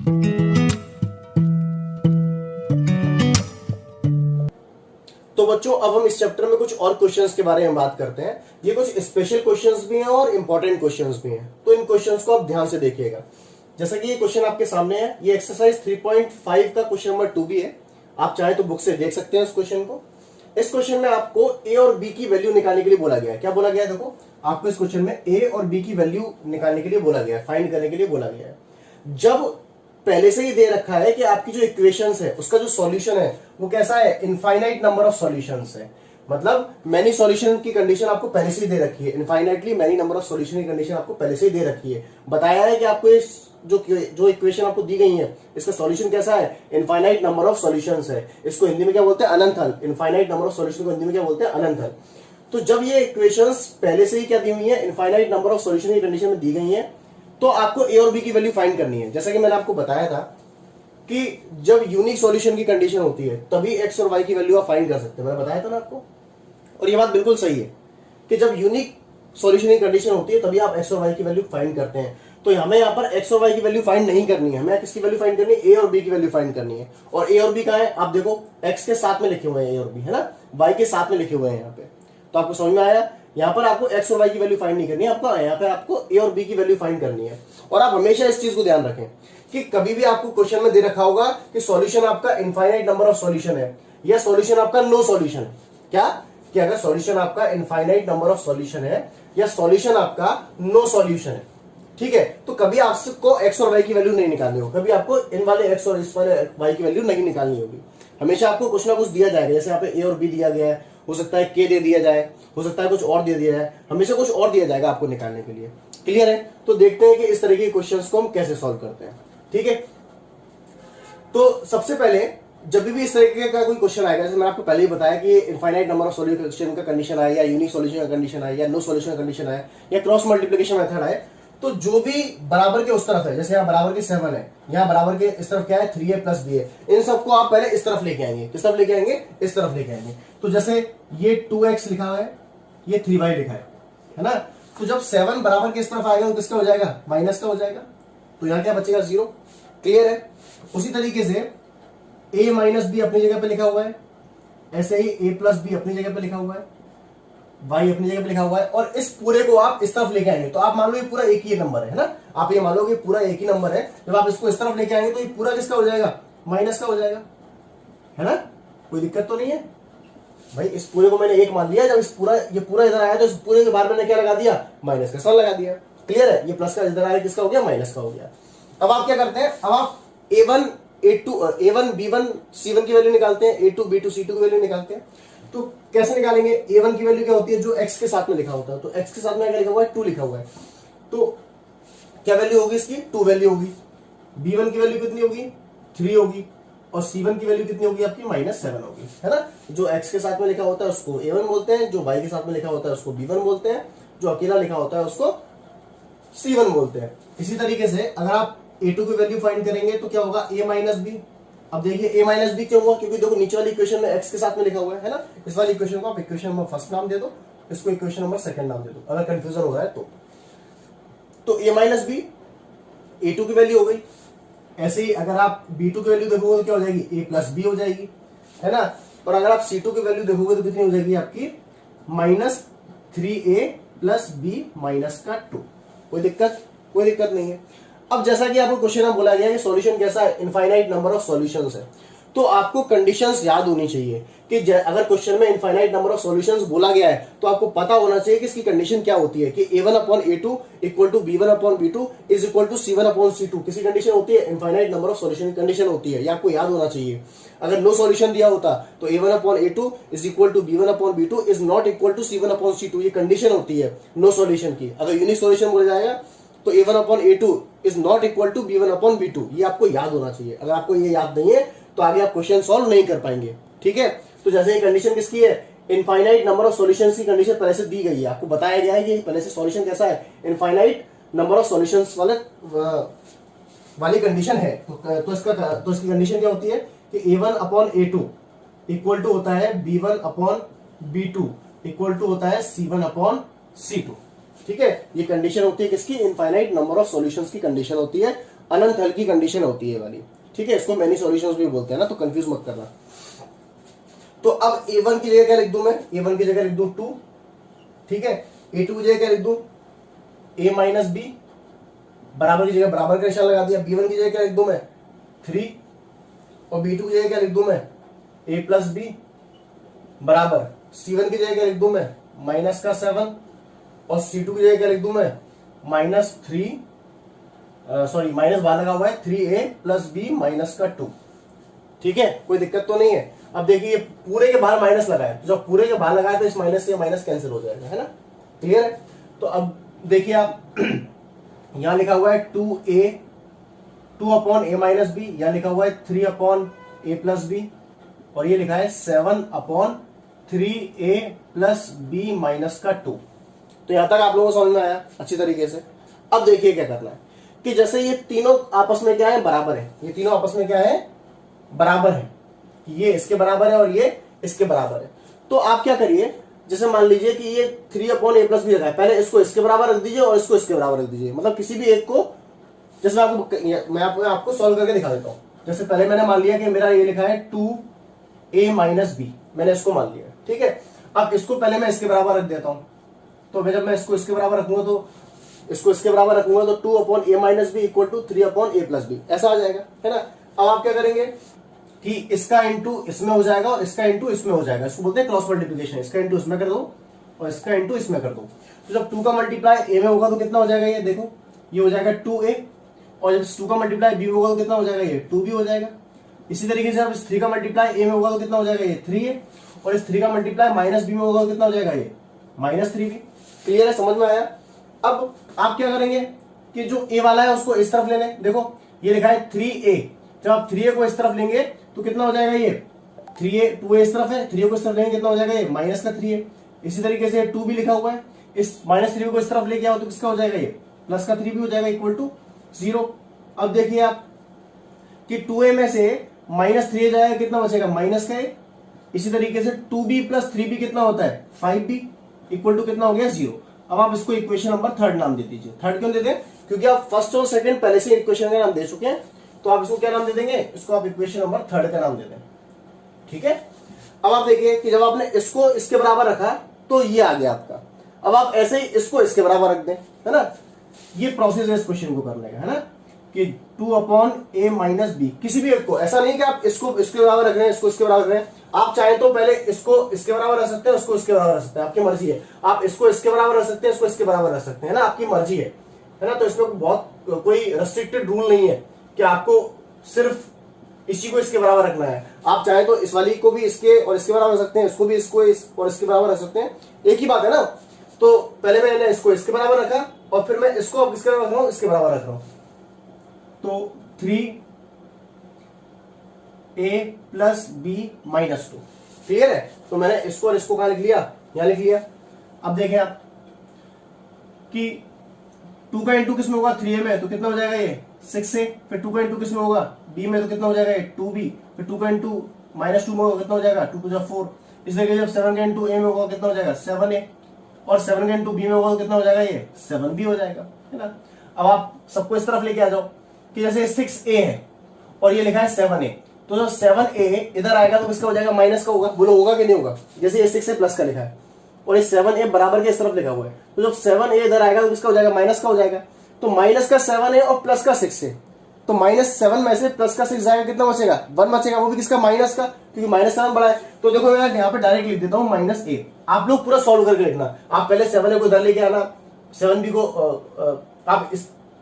तो बच्चों अब हम इस चैप्टर में कुछ और क्वेश्चंस के बारे में बात करते हैं। ये कुछ स्पेशल क्वेश्चंस भी हैं और इंपॉर्टेंट क्वेश्चंस भी हैं, तो इन क्वेश्चंस को आप ध्यान से देखिएगा। जैसा कि ये क्वेश्चन आपके सामने है, ये एक्सरसाइज 3.5 का क्वेश्चन नंबर 2 भी है। आप चाहे तो बुक से देख सकते हैं इस क्वेश्चन को। इस क्वेश्चन में आपको ए और बी की वैल्यू निकालने के लिए बोला गया है। क्या बोला गया है? देखो, आपको इस क्वेश्चन में ए और बी की वैल्यू निकालने के लिए बोला गया है, फाइंड करने के लिए बोला गया है। जब पहले से ही दे रखा है कि आपकी जो इक्वेशंस है उसका जो सॉल्यूशन है वो कैसा है, इनफाइनाइट नंबर ऑफ सॉल्यूशंस है। मतलब मैनी सॉल्यूशन की कंडीशन आपको पहले से ही दे रखी है, infinitely many number of solution की कंडीशन आपको पहले से ही दे रखी है। बताया है कि आपको इस जो इक्वेशन आपको दी गई है इसका सॉल्यूशन कैसा है, इनफाइनाइट नंबर ऑफ सॉल्यूशंस है। इसको हिंदी में क्या बोलते हैं, अनंत हल। इनफाइनाइट नंबर ऑफ सॉल्यूशन को हिंदी में क्या बोलते हैं, अनंत हल। तो जब ये इक्वेशंस पहले से ही क्या दी हुई है, इनफाइनाइट नंबर ऑफ सॉल्यूशन की कंडीशन में दी गई है, तो आपको ए और बी की वैल्यू फाइंड करनी है। जैसा कि मैंने आपको बताया था कि जब यूनिक सॉल्यूशन की कंडीशन होती है तभी एक्स और वाई की वैल्यू आप फाइंड कर सकते हैं। मैंने बताया था ना आपको, और ये बात बिल्कुल सही है कि जब यूनिक सॉल्यूशन की कंडीशन होती है तभी आप एक्स और वाई की वैल्यू फाइंड करते हैं। तो हमें यहाँ पर एक्स और वाई की वैल्यू फाइंड नहीं करनी है, हमें किसकी वैल्यू फाइंड करनी है, ए और बी की वैल्यू फाइंड करनी है। और ए और बी कहाँ है, आप देखो एक्स के साथ में लिखे हुए हैं ए और बी, है ना, वाई के साथ में लिखे हुए हैं यहाँ पे। तो आपको समझ में आया, यहाँ पर आपको एक्स और वाई की वैल्यू फाइंड नहीं करनी है, आपको यहाँ पर आपको ए और बी की वैल्यू फाइंड करनी है। और आप हमेशा इस चीज को ध्यान रखें कि कभी भी आपको क्वेश्चन में दे रखा होगा कि सॉल्यूशन आपका इनफाइनाइट नंबर ऑफ सॉल्यूशन है या सॉल्यूशन आपका नो सॉल्यूशन है। क्या कि अगर सॉल्यूशन आपका इनफाइनाइट नंबर ऑफ सॉल्यूशन है या सॉल्यूशन आपका नो सॉल्यूशन है, ठीक है, तो कभी आपको एक्स और वाई की वैल्यू नहीं निकालनी होगी, कभी आपको इन वाले एक्स और इस वाले वाई की वैल्यू नहीं निकालनी होगी। हमेशा आपको कुछ ना कुछ दिया जाएगा, जैसे यहाँ पे ए और बी दिया गया है, हो सकता है के दे दिया जाए, हो सकता है कुछ और दे दिया जाए, हमेशा कुछ और दिया जाएगा आपको निकालने के लिए। क्लियर है? तो देखते हैं कि इस तरह के क्वेश्चंस को हम कैसे सॉल्व करते हैं। ठीक है, तो सबसे पहले जब भी इस तरीके का कोई क्वेश्चन आएगा, जैसे मैंने आपको पहले ही बताया कि इनफाइनाइट नंबर ऑफ सॉल्यूशन का कंडीशन आए या यूनिक सॉल्यूशन का कंडीशन आए या नो सॉल्यूशन का कंडीशन आए या क्रॉस मल्टीप्लिकेशन मेथड आए, तो जो भी बराबर के उस तरफ है, जैसे यहाँ बराबर के 7 है, यहाँ बराबर के इस तरफ क्या है 3a प्लस b है, इन सबको आप पहले इस तरफ लेके आएंगे। किस तरफ लेके आएंगे, इस तरफ लेके आएंगे। तो जैसे ये 2x लिखा हुआ है, ये 3y लिखा है ना, तो जब 7 बराबर के इस तरफ आएगा तो किसका हो जाएगा, माइनस का हो जाएगा। तो यहाँ क्या बचेगा, 0। क्लियर है? उसी तरीके से a माइनस बी अपनी जगह पे लिखा हुआ है, ऐसे ही a प्लस बी अपनी जगह पे लिखा हुआ है, y अपनी जगह पे लिखा हुआ है, और इस पूरे को आप इस तरफ लेके आएंगे तो आप मान लो ये पूरा एक ही नंबर है ना, आप ये मान लो कि पूरा एक ही नंबर है। जब आप इसको इस तरफ लेके आएंगे तो ये पूरा किसका हो जाएगा, माइनस का हो जाएगा, है ना। कोई दिक्कत तो नहीं है भाई, इस पूरे को मैंने एक मान लिया, जब ये पूरा इधर आया तो इस पूरे के बाहर मैंने क्या लगा दिया, माइनस का साइन लगा दिया। क्लियर है? ये प्लस का इधर आया किसका हो गया, माइनस का हो गया। अब आप क्या करते हैं, अब आप a1 b1 c1 की वैल्यू निकालते हैं, a2 b2 c2 की वैल्यू निकालते हैं। तो कैसे निकालेंगे, a1 की वैल्यू क्या होती है, जो x के साथ में लिखा होता है, तो x के साथ में क्या लिखा हुआ है, 2 लिखा हुआ है, तो क्या वैल्यू होगी इसकी, 2 वैल्यू होगी। b1 की वैल्यू कितनी होगी, 3 होगी, और c1 की वैल्यू कितनी होगी आपकी, -7 होगी, है ना। जो x के साथ में लिखा होता है उसको a1 बोलते हैं, जो y के साथ में लिखा होता है उसको b1 बोलते हैं, जो अकेला लिखा होता है उसको c1 बोलते हैं। इसी तरीके से अगर आप a2 की वैल्यू फाइंड करेंगे तो क्या होगा, a माइनस बी। अब देखिए a माइनस बी क्यों हुआ, क्योंकि देखो नीचे वाली इक्वेशन में x के साथ में लिखा हुआ है ना। इस वाली इक्वेशन को आप इक्वेशन नंबर फर्स्ट नाम दे दो, इसको इक्वेशन नंबर सेकंड नाम दे दो, अगर कंफ्यूजन हो रहा है तो a माइनस बी a2 की वैल्यू हो गई। ऐसे ही अगर आप b2 की वैल्यू देखोगे तो क्या हो जाएगी, a प्लस बी हो जाएगी, है ना। और अगर आप c2 की वैल्यू देखोगे तो कितनी हो जाएगी आपकी, -3a प्लस बी माइनस का 2। कोई दिक्कत नहीं है। अब जैसा कि आपको क्वेश्चन में बोला गया है कि सॉल्यूशन कैसा है, इनफाइनाइट नंबर ऑफ सॉल्यूशंस है, तो आपको कंडीशंस याद होनी चाहिए कि अगर क्वेश्चन में इनफाइनाइट नंबर ऑफ सॉल्यूशंस बोला गया है तो आपको पता होना चाहिए कि इसकी कंडीशन क्या होती है, कि a1/a2 equal to b1/b2 is equal to c1/c2 किसी कंडीशन होती है, इनफाइनाइट नंबर ऑफ सॉल्यूशन की कंडीशन होती है, ये आपको याद होना चाहिए। अगर नो सॉल्यूशन दिया होता तो a1/a2 is equal to b1/b2 is not equal to c1/c2, ये कंडीशन होती है नो सॉल्यूशन की। अगर यूनिक सॉल्यूशन बोला जाएगा तो a1/a2 is not equal to b1/b2, ये आपको याद होना चाहिए। अगर आपको ये याद नहीं है तो आगे आप क्वेश्चन सॉल्व नहीं कर पाएंगे। ठीक है, तो जैसे ये कंडीशन किसकी है, इनफाइनाइट नंबर ऑफ सॉल्यूशंस की कंडीशन पहले से दी गई है, आपको बताया गया है कि पहले से सॉल्यूशन कैसा है, इनफाइनाइट नंबर ऑफ सॉल्यूशंस वाली कंडीशन है। तो इसकी कंडीशन क्या होती है कि a1/a2 इक्वल टू होता है b1/b2 इक्वल टू होता है c1/c2। ठीक है, ये कंडीशन होती है किसकी, इनफाइनाइट नंबर ऑफ सॉल्यूशंस की कंडीशन होती है। अनंत हल की कंडीशन होती है ये वाली, ठीक है। इसको मैनी सॉल्यूशंस भी बोलते हैं ना, तो कंफ्यूज मत करना। तो अब a1 की जगह क्या लिख दूं मैं, a1 की जगह लिख दूं 2, ठीक है। a2 की जगह क्या लिख दूं, a माइनस बी, बराबर की जगह बराबर का निशान लगा दिया। b1 की जगह क्या लिख दूं मैं 3, और b2 की जगह क्या लिख दूं मैं a प्लस बी, बराबर c1 की जगह क्या लिख दूं मैं माइनस का 7, और c2 की जगह क्या लिख दूं मैं माइनस 3, सॉरी माइनस बाहर लगा हुआ है 3a प्लस बी माइनस का 2, ठीक है। कोई दिक्कत तो नहीं है। अब देखिए पूरे के बाहर माइनस लगा है, तो जब पूरे के बाहर लगा है तो इस माइनस से माइनस कैंसिल हो जाएगा, है ना, क्लियर है। तो अब देखिए आप यहां लिखा हुआ है 2 अपॉन ए माइनस बी, यहां लिखा हुआ है 3 अपॉन ए प्लस बी, और ये लिखा है 7 upon 3a plus B minus का 2। तो यहां तक आप लोगों को समझ में आया अच्छी तरीके से। अब देखिए क्या करना है कि जैसे ये तीनों आपस में क्या है, बराबर है, ये तीनों आपस में क्या है, बराबर है, ये इसके बराबर है और ये इसके बराबर है। तो आप क्या करिए, जैसे मान लीजिए कि ये 3 अपॉन ए प्लस बी रखा है, पहले इसको इसके बराबर रख दीजिए और इसको इसके बराबर रख दीजिए, मतलब किसी भी एक को, जैसे मैं आपको सॉल्व करके दिखा देता हूं। जैसे पहले मैंने मान लिया कि मेरा ये लिखा है 2a माइनस बी, मैंने इसको मान लिया, ठीक है। अब इसको पहले मैं इसके बराबर रख देता हूं, तो जब मैं इसको इसके बराबर रखूंगा तो इसको इसके बराबर रखूंगा तो 2 upon a minus b equal to 3 upon a plus b, ऐसा आ जाएगा, है ना। अब आप क्या करेंगे कि इसका इंटू इसमें हो जाएगा और इसका इंटू इसमें हो जाएगा, इसको बोलते हैं क्रॉस मल्टीप्लिकेशन। इसका इंटू इसमें कर दो और इसका इंटू इसमें कर दो, तो जब 2 का मल्टीप्लाई ए में होगा तो कितना हो जाएगा, ये देखो ये हो जाएगा 2a, और जब 2 का मल्टीप्लाई बी में होगा तो कितना हो जाएगा, ये 2b हो जाएगा। इसी तरीके से जब इस 3 का मल्टीप्लाई ए में होगा तो कितना हो जाएगा, ये 3a, और इस 3 का मल्टीप्लाई माइनस बी में होगा तो कितना हो जाएगा, ये माइनस 3b। क्लियर है, समझ में आया। अब आप क्या करेंगे कि जो a वाला है उसको इस तरफ ले लें, देखो ये लिखा है 3a, जब आप 3a को इस तरफ लेंगे तो कितना हो जाएगा, ये 2a इस तरफ है, 3a को इस तरफ लेंगे कितना हो जाएगा, ये माइनस का 3a। इसी तरीके से 2 भी लिखा हुआ है, इस माइनस 3 को इस तरफ लेके आओ तो किसका हो जाएगा, ये प्लस का 3 भी हो जाएगा इक्वल टू 0। अब देखिए आप कि 2a में से माइनस 3a जाएगा, कितना बचेगा, माइनस का a। इसी तरीके से 2b प्लस 3b कितना होता है, 5b इक्वल टू कितना हो गया, 0। अब आप इसको इक्वेशन नंबर 3 नाम दे दीजिए। 3 क्यों देते हैं, क्योंकि आप फर्स्ट और सेकंड पहले से इक्वेशन का नाम दे चुके हैं, तो आप इसको क्या नाम दे देंगे, इसको आप इक्वेशन नंबर 3 का नाम दे दें, ठीक है। अब आप देखिए कि जब आपने इसको इसके बराबर रखा तो ये आ गया आपका। अब आप ऐसे ही इसको इसके बराबर रख दें, है ना। ये प्रोसेस है इस क्वेश्चन को करने का, है ना, कि 2 अपॉन ए माइनस बी, किसी भी एक को, ऐसा नहीं कि आप इसको इसके बराबर रख रहे हैं, इसको इसके बराबर रख रहे हैं। आप चाहे तो पहले इसको इसके बराबर रख सकते हैं, उसको इसके बराबर रख सकते हैं, आपकी मर्जी है। आप इसको इसके बराबर रख सकते हैं, इसको इसके बराबर रख सकते हैं, ना, आपकी मर्जी है ना। तो इसमें बहुत कोई रेस्ट्रिक्टेड रूल नहीं है कि आपको सिर्फ इसी को इसके बराबर रखना है। आप चाहे तो इस वाली को भी इसके और इसके बराबर रख सकते हैं, इसको भी इसको और इसके बराबर रख सकते हैं, एक ही बात है ना। तो पहले मैंने इसको इसके बराबर रखा और फिर मैं इसको अब किसके बराबर रख रहा हूं, इसके बराबर रख रहा हूं। तो 3a plus B minus 2, clear है। तो मैंने इसको और इसको कहां लिख लिया, यहां लिख लिया। अब देखें आप कि 2 का इंटू किस में होगा, 3a में, तो कितना हो जाएगा, ये 6a। फिर 2 का इंटू किस में होगा, b में, तो कितना हो जाएगा, ये 2b। फिर 2 का इंटू माइनस 2 में होगा, कितना हो जाएगा, 2 to 4। इस तरीके जब 7 का इंटू a में होगा कितना हो जाएगा, 7a, और 7 का इंटू b में होगा तो कितना हो जाएगा, ये 7b हो जाएगा, है ना। अब आप सबको इस तरफ लेके आ जाओ कि जैसे 6a है और ये लिखा है 7a, तो जब 7a इधर आएगा तो किसका हो जाएगा, माइनस का होगा। बोलो होगा कि नहीं होगा। जैसे ये 6a प्लस का लिखा है और ये 7a बराबर के इस तरफ लिखा हुआ है, तो जब 7a इधर आएगा तो किसका हो जाएगा, माइनस का हो जाएगा। तो माइनस का 7a और प्लस का 6a, तो -7 में से प्लस का 6 जाएगा, कितना बचेगा, 1 बचेगा, वो भी किसका, माइनस का, क्योंकि -7 बड़ा है। तो देखो मैं यहाँ पे डायरेक्ट लिख देता हूँ -a। आप लोग पूरा सॉल्व करके लिखना। आप पहले 7a को इधर लेके आना, 7b को आप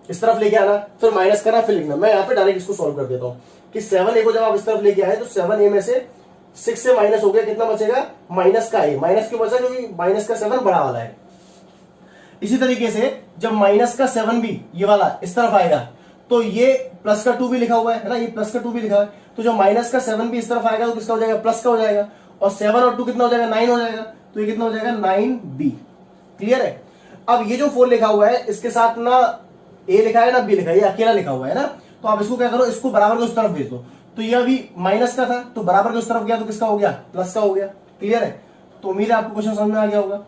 इस तरफ लेके आना, फिर माइनस करना, फिर लिखना। मैं यहाँ पे डायरेक्ट इसको सॉल्व कर देता हूँ कि 7a को जब आप इस तरफ लेके आए तो 7a में से 6 से माइनस हो गया, कितना बचेगा, माइनस का a। माइनस क्यों बचा, क्योंकि माइनस का 7 बड़ा वाला है। इसी तरीके से जब माइनस का 7b ये वाला इस तरफ आएगा तो ये प्लस का 2 भी लिखा हुआ है ना, ये प्लस का 2 भी लिखा है। तो जब माइनस का 7b इस तरफ आएगा तो किसका हो जाएगा, प्लस का हो जाएगा, और 7 और 2 कितना हो जाएगा, 9 हो जाएगा। तो ये कितना हो जाएगा, 9b। क्लियर है। अब ये जो 4 लिखा हुआ है इसके साथ ना a लिखा है ना b लिखा है, ये अकेला लिखा हुआ है ना। तो आप इसको क्या करो, इसको बराबर के उस तरफ भेज दो। तो ये अभी माइनस का था तो बराबर के उस तरफ गया तो किसका हो गया, प्लस का हो गया। क्लियर है। तो उम्मीद है आपको क्वेश्चन समझ में आ गया होगा।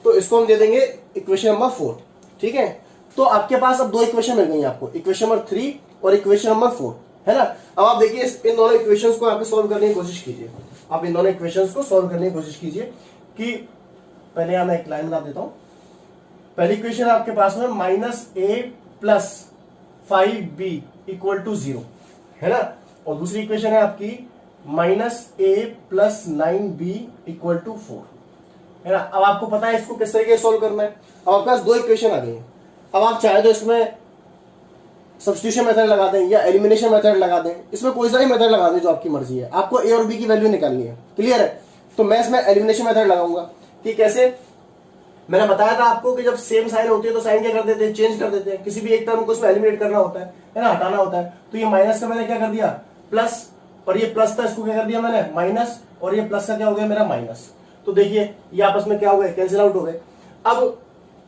तो इसको हम दे देंगे इक्वेशन नंबर 4, ठीक है। तो आपके पास अब दो इक्वेशन मिल गई आपको, इक्वेशन नंबर 3 और इक्वेशन नंबर 4, है ना। अब आप देखिए इन दोनों इक्वेशंस को आप सॉल्व करने की कोशिश कीजिए, आप इन दोनों इक्वेशंस को सॉल्व करने की कोशिश कीजिए। कि पहले यहां मैं एक लाइन बना देता हूं। पहली इक्वेशन आपके पास में -a plus 5b equal to 0, है ना। और दूसरी इक्वेशन है आपकी -a plus 9b equal to 4, है ना। अब आपको पता है इसको किस तरीके से सॉल्व करना है। अब आपके पास दो इक्वेशन आ गई है। अब आप चाहे तो इसमें सब्स्टिट्यूशन मेथड लगा दें या एलिमिनेशन मेथड लगा दें, इसमें कोई सा भी मेथड लगा दें जो आपकी मर्जी है, आपको ए और बी की वैल्यू निकालनी है, क्लियर है। तो मैं इसमें एलिमिनेशन मेथड लगाऊंगा कि कैसे, मैंने बताया था आपको कि जब सेम साइन होती है तो साइन क्या कर देते हैं, चेंज कर देते हैं। किसी भी एक टर्म को उसमें एलिमिनेट करना होता है ना, हटाना होता है। तो ये माइनस का मैंने क्या कर दिया प्लस, और ये प्लस था इसको क्या कर दिया मैंने माइनस, और ये प्लस का क्या हो गया मेरा माइनस। तो देखिए ये आपस में क्या हो गए, कैंसिल आउट हो गए। अब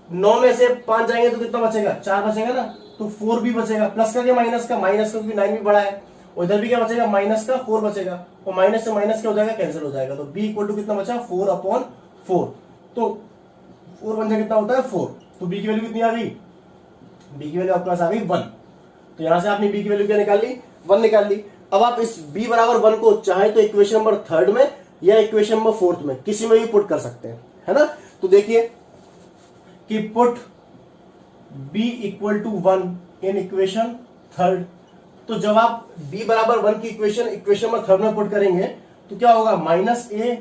9 में से 5 जाएंगे तो कितना बचेगा, 4 बचेगा ना। तो 4 भी बचेगा, प्लस का क्या माइनस का, माइनस का क्योंकि 9 भी बड़ा है। और इधर भी क्या बचेगा, माइनस का 4 बचेगा, और माइनस से माइनस क्या हो जाएगा, कैंसिल हो जाएगा। तो b इक्वल टू कितना बचा 4/4, तो 4 बन जाए कितना होता है 4। तो b की वैल्यू कितनी आ गई, b की वैल्यू आपके पास आ गई 1। तो यहां से आपने b की वैल्यू क्या निकाल ली, 1 निकाल ली। अब आप इस b बराबर 1 को चाहे तो इक्वेशन नंबर 3 में या इक्वेशन नंबर 4 में किसी में भी पुट कर सकते हैं, है ना। तो देखिए कि put b equal to 1 in equation 3। तो जब आप b बराबर 1 की इक्वेशन नंबर 3 में पुट करेंगे तो क्या होगा, -a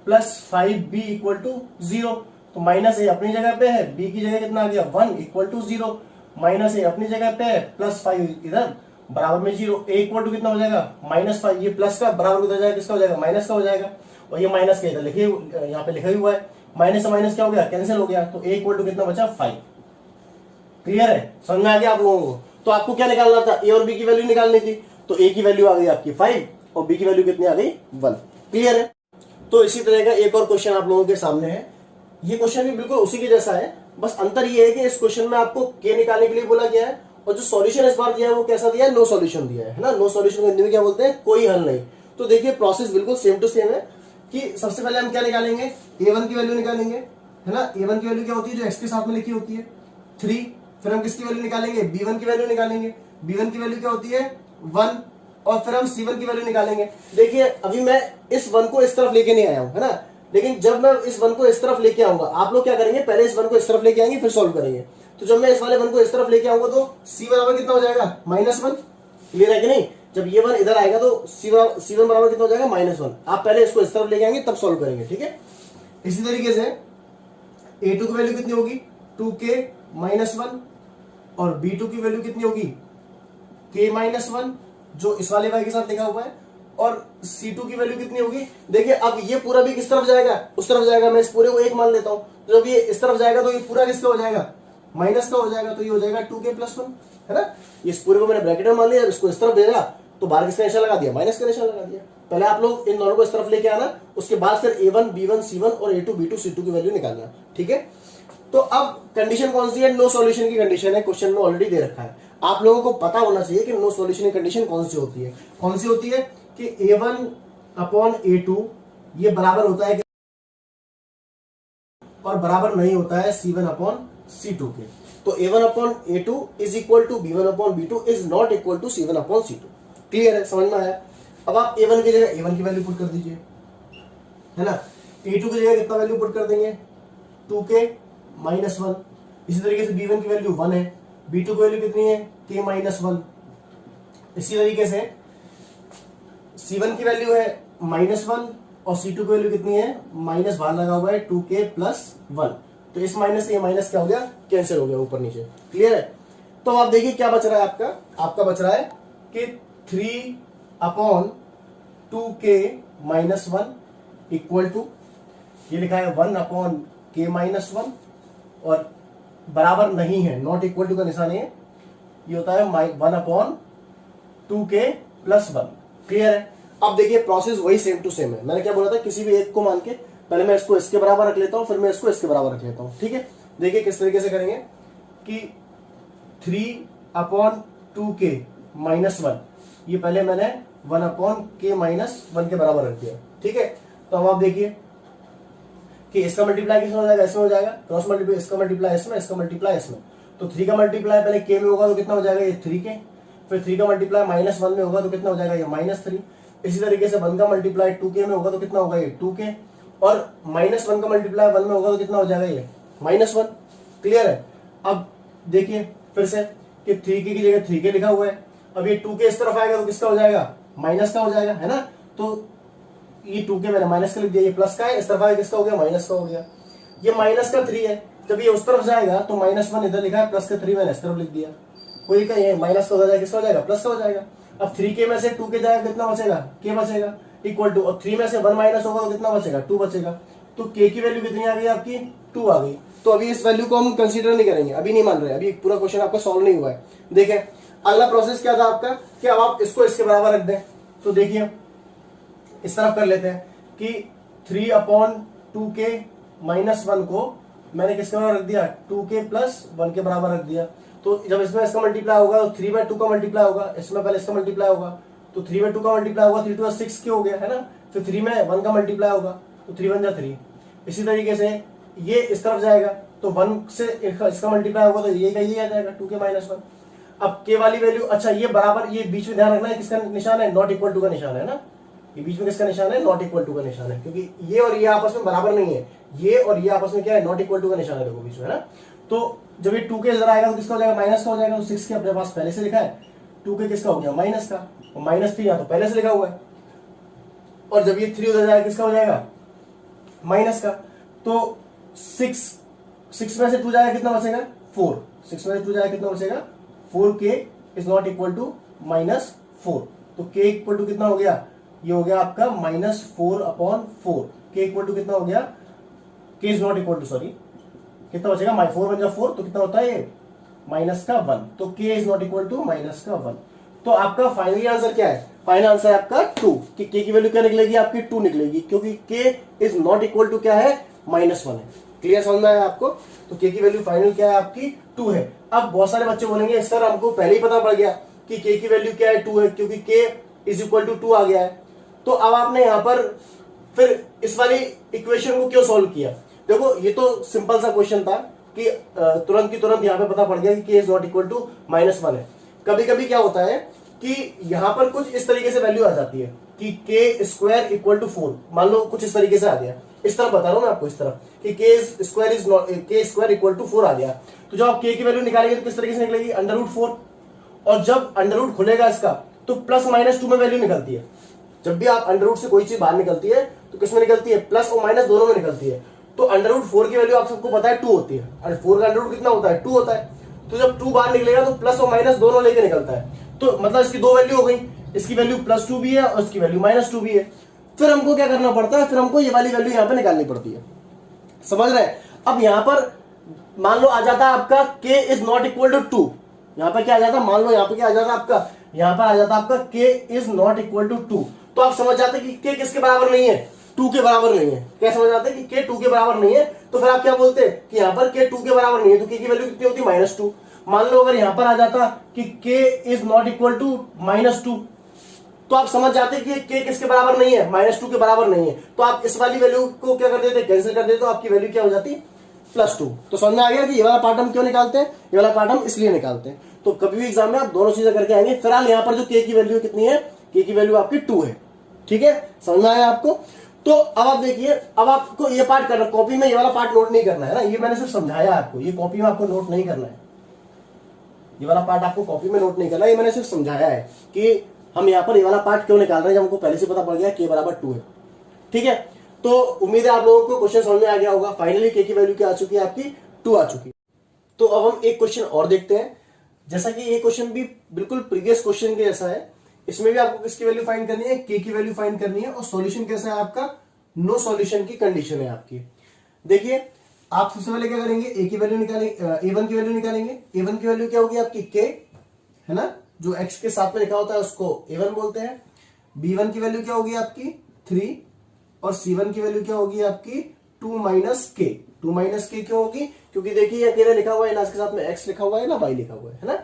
plus 5b equal to 0। तो -a अपनी जगह पे है, b की जगह कितना आ गया 1 इक्वल टू 0, -a अपनी जगह पे है, प्लस 5 इधर बराबर में 0, a इक्वल टू कितना हो जाएगा -5, ये प्लस का बराबर कितना जाएगा, किसका हो जाएगा माइनस का हो जाएगा। और ये माइनस का इधर लिखे, यहाँ पे लिखा हुआ है, माइनस से माइनस क्या हो गया, कैंसिल हो गया। तो a इक्वल टू कितना बचा 5। क्लियर है, समझ में आ गया आप लोगों को। तो आपको क्या निकालना था, a और b की वैल्यू निकालनी थी। तो a की वैल्यू आ गई आपकी 5 और b की वैल्यू कितनी आ गई 1। क्लियर है। तो इसी तरह का एक और क्वेश्चन आप लोगों के सामने है। ये क्वेश्चन भी बिल्कुल उसी के जैसा है, बस अंतर ये है कि इस क्वेश्चन में आपको k निकालने के लिए बोला गया है, और जो सॉल्यूशन इस बार दिया है वो कैसा दिया है, नो सॉल्यूशन दिया है ना। नो सॉल्यूशन को हिंदी में क्या बोलते हैं, कोई हल नहीं। तो देखिए प्रोसेस बिल्कुल सेम टू सेम है कि सबसे पहले हम क्या निकालेंगे, a1 की वैल्यू निकालेंगे, है ना। a1 की वैल्यू क्या होती है, जो x के साथ में लिखी होती है 3। फिर हम किसकी वैल्यू निकालेंगे, b1 की वैल्यू निकालेंगे, b1 की वैल्यू क्या होती है 1, और फिर हम c1 की वैल्यू निकालेंगे। देखिए अभी मैं इस 1 को इस तरफ लेके नहीं आया हूं, है ना, लेकिन जब मैं इस 1 को इस तरफ लेके आऊंगा, आप लोग क्या करेंगे, पहले इस 1 को इस तरफ लेके आएंगे फिर सॉल्व करेंगे। तो जब मैं इस वाले 1 को इस तरफ लेके आऊंगा तो c बराबर कितना हो जाएगा -1। क्लियर है कि नहीं, जब ये 1 इधर आएगा तो c1 बराबर कितना हो जाएगा -1। आप पहले इसको इस तरफ लेके आएंगे तब सॉल्व करेंगे, ठीक है। इसी तरीके से a2 की वैल्यू कितनी होगी 2k -1, और b2 की वैल्यू कितनी होगी k -1, जो इस वाले y के साथ लिखा हुआ है, और c2 की वैल्यू कितनी होगी। देखिए अब ये पूरा भी किस तरफ जाएगा, उस तरफ जाएगा। मैं इस पूरे को 1 मान लेता हूं, तो जब ये इस तरफ जाएगा तो ये पूरा किसका हो जाएगा, माइनस का हो जाएगा। तो ये हो जाएगा 2k + 1, है ना। इस पूरे को मैंने ब्रैकेट में मान लिया, इसको इस तरफ भेजा तो बाहर किसका निशान लगा दिया, माइनस का निशान लगा दिया। पहले आप लोग इन दोनों को इस तरफ लेके आना, उसके बाद फिर a1 b1 c1 और a2 b2 c2 की वैल्यू निकालना, ठीक है। तो अब कंडीशन कौन सी है, नो सॉल्यूशन की कंडीशन है, क्वेश्चन में ऑलरेडी दे रखा है। आप लोगों को पता होना चाहिए कि नो सॉल्यूशन की कंडीशन कौन सी होती है। कौन सी होती है कि a1/a2 ये बराबर होता है और बराबर नहीं होता है c1/c2 के। तो a1/a2 is equal to b1/b2 is not equal to c1/c2। Clear है, समझ में आया। अब आप a1 की जगह a1 की वैल्यू पुट कर दीजिए, है ना। a2 की जगह कितना वैल्यू पुट कर देंगे 2k -1। इसी तरीके से b1 की वैल्यू 1 है, b2 की वैल्यू कितनी है k -1। इसी तरीके से c1 की वैल्यू है -1 और c2 की वैल्यू कितनी है, माइनस बाहर लगा हुआ है 2k + 1। तो इस माइनस से ये माइनस क्या हो गया, कैंसिल हो गया ऊपर नीचे। क्लियर है। तो आप देखिए क्या बच रहा है आपका बच रहा है कि 3/2k - 1 इक्वल टू, ये लिखा है 1/k - 1, और बराबर नहीं है, नॉट इक्वल टू का निशान है, ये होता है 1/2k + 1। क्लियर है। अब देखिए प्रोसेस वही सेम टू सेम है। मैंने क्या बोला था, किसी भी एक को मान के पहले मैं इसको इसके बराबर रख लेता हूं, फिर मैं इसको इसके बराबर रख लेता हूं, ठीक है। देखिए किस तरीके से करेंगे कि 3/2k - 1, ये पहले मैंने 1/k - 1 के बराबर रख दिया, ठीक है। तो अब आप देखिए कि इसका मल्टीप्लाई किसमें हो जाएगा, इसमें हो जाएगा, क्रॉस मल्टीप्लाई, इसका मल्टीप्लाई इसमें, इसका मल्टीप्लाई इसमें। तो 3 का मल्टीप्लाई पहले k में होगा तो कितना हो जाएगा ये 3k, फिर 3 का मल्टीप्लाई -1 में होगा तो कितना हो जाएगा ये -3। इसी तरीके से 1 का मल्टीप्लाई 2k में होगा तो कितना होगा ये 2k, और -1 का मल्टीप्लाई 1 में होगा तो कितना हो जाएगा ये -1। क्लियर है। अब देखिए फिर से कि 3k की जगह 3k लिखा हुआ है, अब ये 2k इस तरफ आएगा तो किसका हो जाएगा, माइनस का हो जाएगा, है ना। तो ये 2k मैंने माइनस का लिख दिया, ये प्लस का है, इस तरफ आएगा किसका हो गया, माइनस का हो गया। ये माइनस का 3 है, जब ये उस तरफ जाएगा तो -1 इधर लिखा है, प्लस का 3 मैंने इस तरफ लिख दिया, कोई कहीं माइनस का हो जाएगा, किसका हो जाएगा, प्लस का हो जाएगा। अब 3k में से 2k जाएगा कितना बचेगा, k बचेगा, इक्वल टू, और 3 में से 1 माइनस होगा तो कितना बचेगा, 2 बचेगा। तो k की वैल्यू कितनी आ गई आपकी, 2 आ गई। तो अभी इस वैल्यू को हम कंसीडर नहीं करेंगे, अभी नहीं मान रहे, अभी पूरा क्वेश्चन आपका सॉल्व नहीं हुआ है। देखें अगला प्रोसेस क्या था आपका, कि अब आप इसको इसके बराबर रख दें। तो देखिए इस तरफ कर लेते हैं कि 3/2k - 1 को मैंने किसके बराबर रख दिया, 2k + 1 के बराबर रख दिया। तो जब इसमें इसका मल्टीप्लाई होगा तो 3/2 का मल्टीप्लाई होगा, इसमें पहले इसका मल्टीप्लाई होगा तो 3/2 का मल्टीप्लाई होगा, 3 2 6 के हो गया, है ना। फिर 3 में 1 का मल्टीप्लाई होगा तो 3 1 जा 3। इसी तरीके से ये इस तरफ जाएगा तो 1 से इसका मल्टीप्लाई होगा तो ये का ये आ जाएगा 2k - 1। अब k वाली वैल्यू, अच्छा ये बराबर, ये बीच में ध्यान रखना है किसका निशान है, नॉट इक्वल टू का निशान है ना, ये बीच में किसका निशान है, नॉट इक्वल टू का निशान है, क्योंकि ये और ये आपस में बराबर नहीं है, ये और ये आपस में क्या है, नॉट इक्वल टू का निशान है, देखो बीच में, है ना। तो जब ये 2k इधर आएगा तो किसका हो जाएगा, माइनस का हो जाएगा। तो 6 के अपने पास पहले से लिखा है, 2k किसका हो गया, माइनस का, और -3 यहाँ तो पहले से लिखा हुआ है, और जब ये 3 उधर जाएगा किसका हो जाएगा, माइनस का। तो 6 में से 2 जाएगा कितना बचेगा, 4, 6 में से 2 जाएगा कितना बचेगा, 4k is not equal to -4। तो k इक्वल टू कितना हो गया, ये हो गया आपका -4/4। k इक्वल टू कितना हो गया, k is not equal to, sorry, कितना बचेगा, 4 1 4, तो कितना होता है ये -1। तो k is not equal to -1। तो आपका फाइनली आंसर क्या है, फाइनल आंसर है आपका 2, कि k की वैल्यू क्या निकलेगी आपकी, 2 निकलेगी, क्योंकि k is not equal to क्या है, -1 है। क्लियर समझ में आया आपको। तो k की वैल्यू फाइनल क्या है आपकी, 2 है। अब बहुत सारे बच्चे बोलेंगे सर हमको पहले ही पता पड़ गया कि k की वैल्यू क्या है, 2 है, क्योंकि k इज इक्वल टू 2 आ गया है। तो अब आपने यहां पर फिर इस वाली इक्वेशन को क्यों सॉल्व किया। देखो ये तो सिंपल सा क्वेश्चन था कि तुरंत की तुरंत यहाँ पे पता पड़ गया कि k is not equal to -1 है। कभी कभी क्या होता है कि यहां पर कुछ इस तरीके से वैल्यू आ जाती है कि k² इक्वल टू 4, मान लो कुछ इस तरीके से आ गया, इस तरफ बता रहा हूं मैं आपको, इस तरफ कि k² इक्वल टू 4 आ गया। तो जब आप k की वैल्यू निकालेंगे तो किस तरीके से निकलेगी, √4, और जब अंडर खुलेगा इसका तो +-2 में वैल्यू निकलती है। जब भी आप अंडर से कोई चीज बाहर निकलती है तो किसमें निकलती है, प्लस और माइनस दोनों में निकलती है। तो √4 की वैल्यू आप सबको पता है 2 होती है, और 4 का अंडर कितना होता है, 2 होता है। तो जब 2 बाहर निकलेगा तो प्लस और माइनस दोनों लेके निकलता है। तो मतलब इसकी 2 वैल्यू हो गई, इसकी वैल्यू +2 भी है और इसकी वैल्यू -2 भी है। फिर हमको क्या करना पड़ता है, फिर हमको ये वाली वैल्यू यहाँ पे निकालनी पड़ती है, समझ रहे हैं। अब यहाँ पर मान लो आ जाता है आपका k is not equal to 2, यहाँ पर क्या आ जाता, मान लो यहाँ पे क्या आ जाता आपका, यहाँ पर आ जाता आपका k is not equal to 2। तो आप समझ जाते कि k किसके बराबर नहीं है, 2 के बराबर नहीं है। क्या समझ जाते कि k 2 के बराबर नहीं है, तो फिर आप क्या बोलते कि यहाँ पर k 2 के बराबर नहीं है, तो k की वैल्यू कितनी होती है, -2। मान लो अगर यहाँ पर आ जाता कि k is not equal to -2, तो आप समझ जाते कि k किसके बराबर नहीं है, -2 के बराबर नहीं है। तो आप इस वाली वैल्यू को क्या कर देते, कैंसिल कर देते, तो आपकी वैल्यू क्या हो जाती, +2। तो समझ में आ गया कि ये वाला पार्ट हम क्यों निकालते हैं, ये वाला पार्ट हम इसलिए निकालते हैं। तो कभी भी एग्जाम में आप दोनों चीजें करके आएंगे। फिलहाल यहाँ पर जो k की वैल्यू कितनी है, k की वैल्यू आपकी 2 है, ठीक है, समझ में आया आपको। तो अब आप देखिए, अब आपको ये पार्ट करना, कॉपी में ये वाला पार्ट नोट नहीं करना है ना, ये मैंने सिर्फ समझाया आपको, ये कॉपी में आपको नोट नहीं करना है, ये वाला पार्ट आपको कॉपी में नोट नहीं करना है, ये मैंने सिर्फ समझाया है कि हम यहाँ पर ये वाला पार्ट क्यों निकाल रहे हैं, जब हमको पहले से पता पड़ गया k बराबर 2 है, ठीक है। तो उम्मीद है आप लोगों को क्वेश्चन समझ में आ गया होगा। फाइनली k की वैल्यू क्या आ चुकी है, आपकी 2 आ चुकी है। तो अब हम एक क्वेश्चन और देखते हैं। जैसा कि ये क्वेश्चन भी बिल्कुल प्रीवियस क्वेश्चन के जैसा है, इसमें भी आपको किसकी वैल्यू फाइंड करनी है, k की वैल्यू फाइंड करनी है, और सॉल्यूशन कैसा है आपका, नो सॉल्यूशन की कंडीशन है आपकी। देखिए आप सबसे पहले क्या करेंगे, a की वैल्यू निकालेंगे, a1 की वैल्यू निकालेंगे। a1 की वैल्यू क्या होगी आपकी, k है ना, जो x के साथ में लिखा होता है उसको a1 बोलते हैं। b1 की वैल्यू क्या होगी आपकी 3, और c1 की वैल्यू क्या होगी आपकी 2 - k। 2 - k क्यों होगी, क्योंकि देखिए अकेले लिखा हुआ है ना, इसके साथ में x लिखा हुआ है ना, y लिखा हुआ है ना।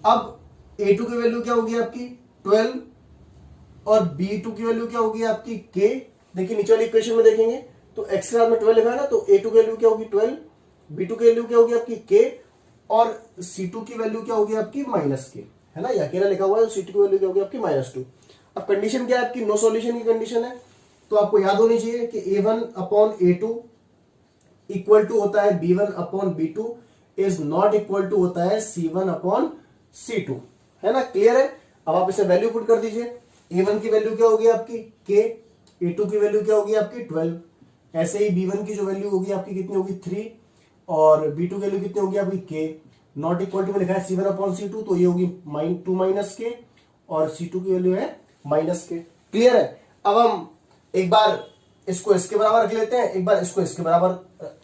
अब a2 की वैल्यू क्या होगी आपकी 12, और b2 की वैल्यू क्या होगी आपकी k। देखिए नीचे वाली इक्वेशन में देखेंगे तो x के साथ में 12 लिखा है ना, तो a2 की वैल्यू क्या होगी 12, b2 की वैल्यू क्या होगी आपकी k, और C2 की वैल्यू क्या होगी आपकी माइनस के, है ना, ये अकेला लिखा हुआ है, C2 की वैल्यू क्या होगी आपकी -2। अब कंडीशन क्या है आपकी, नो सॉल्यूशन की कंडीशन है, तो आपको याद होनी चाहिए कि A1/A2 इक्वल टू होता है B1/B2 is not equal to होता है C1/C2, है ना, क्लियर है। अब आप इसे वैल्यू पुट कर दीजिए, A1 की वैल्यू क्या होगी आपकी K, A2 की वैल्यू क्या होगी आपकी 12, ऐसे ही B1 की जो वैल्यू होगी आपकी कितनी होगी 3 और B2 की वैल्यू कितनी होगी आपकी K, नॉट इक्वल टू में लिखा है C1/C2, तो ये होगी -2 और C2 की वैल्यू है -K, क्लियर है। अब हम एक बार इसको इसके बराबर रख लेते हैं, एक बार इसको इसके बराबर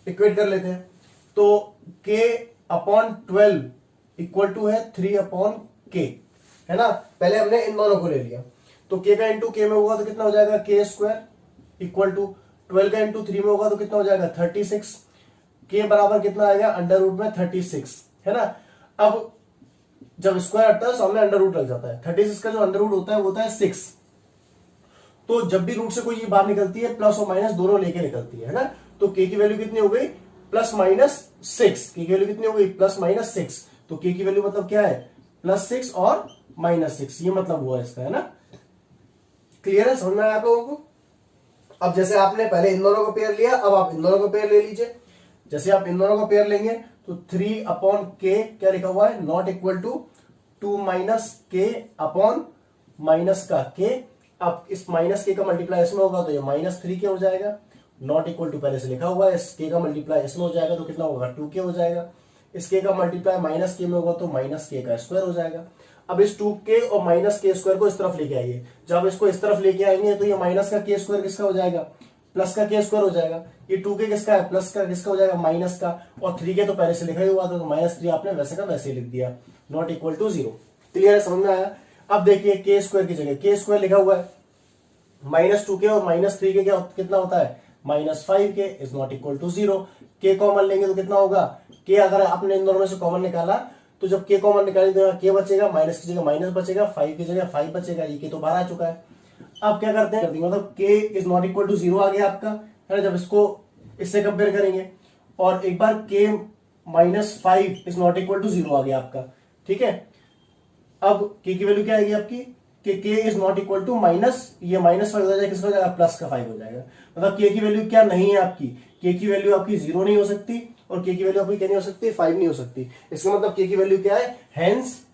इक्वेट कर लेते हैं, तो K/12 इक्वल टू है 3/K, है ना। पहले हमने इन दोनों को ले लिया, तो K का इंटू K में होगा तो कितना हो जाएगा K² इक्वल टू 12 का इंटू 3 में होगा तो कितना हो जाएगा 36, K बराबर कितना आएगा अंडर रूट में 36, है ना। अब जब स्क्वायर हटता है सामने अंडर रूट लग जाता है, 36 का जो अंडर रूट होता है वो होता है 6, तो जब भी रूट से कोई ये बाहर निकलती है प्लस और माइनस दोनों लेके निकलती है ना। तो K की वैल्यू कितनी हो गई +-6, K की वैल्यू कितनी हो गई +-6, तो K की वैल्यू मतलब क्या है +6 और -6, ये मतलब हुआ इसका, है ना, क्लियर है, समझ में आया आप लोगों को। अब जैसे आपने पहले इन दोनों को पेयर लिया, अब आप इन दोनों को पेयर ले लीजिए। जैसे आप इन दोनों को पेयर लेंगे तो 3/K क्या लिखा हुआ है, not equal to 2 -K/ minus का K। अब इस -K का मल्टीप्लाई इसमें होगा तो ये -3K हो जाएगा, नॉट इक्वल टू पहले से लिखा हुआ है, इस K का मल्टीप्लाई इसमें हो जाएगा तो कितना होगा 2K हो जाएगा, इस K का मल्टीप्लाई -K में होगा तो -K² हो जाएगा। अब इस 2K और -K² को इस तरफ लेके आइए, जब इसको इस तरफ लेके आएंगे तो ये माइनस का K² किसका हो जाएगा, प्लस का K² हो जाएगा, ये 2K किसका है, प्लस का किसका हो जाएगा, माइनस का, और 3K तो पहले से लिखा ही हुआ था तो -3 आपने वैसे का वैसे ही लिख दिया, नॉट इक्वल टू 0, क्लियर है, समझ में आया। अब देखिए K² की जगह K² लिखा हुआ है, -2K और -3K क्या कितना होता है -5K is not equal to 0, K common लेंगे तो कितना होगा, K अगर आपने इन दोनों में से कॉमन निकाला तो जब K कॉमन निकालेंगे तो K बचेगा, माइनस की जगह माइनस बचेगा, 5 की जगह 5 बचेगा, ये K तो बाहर आ चुका है। अब क्या करते हैं, मतलब K is not equal to 0 आ गया आपका, है ना, जब इसको इससे कंपेयर करेंगे, और एक बार K -5 is not equal to 0 आ गया आपका, ठीक है। अब K की वैल्यू क्या आएगी आपकी, कि K is not equal to ये -5 हो जाएगा, किसका हो जाएगा +5 हो जाएगा, मतलब K की वैल्यू क्या नहीं है आपकी, K की वैल्यू आपकी 0 नहीं हो सकती और K की वैल्यू आपकी क्या नहीं हो सकती 5 नहीं हो सकती। इसका मतलब K की वैल्यू क्या है, हेंस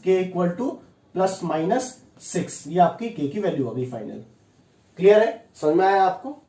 K इक्वल टू +-6, ये आपकी K की वैल्यू होगी फाइनल, क्लियर है, समझ में आया आपको।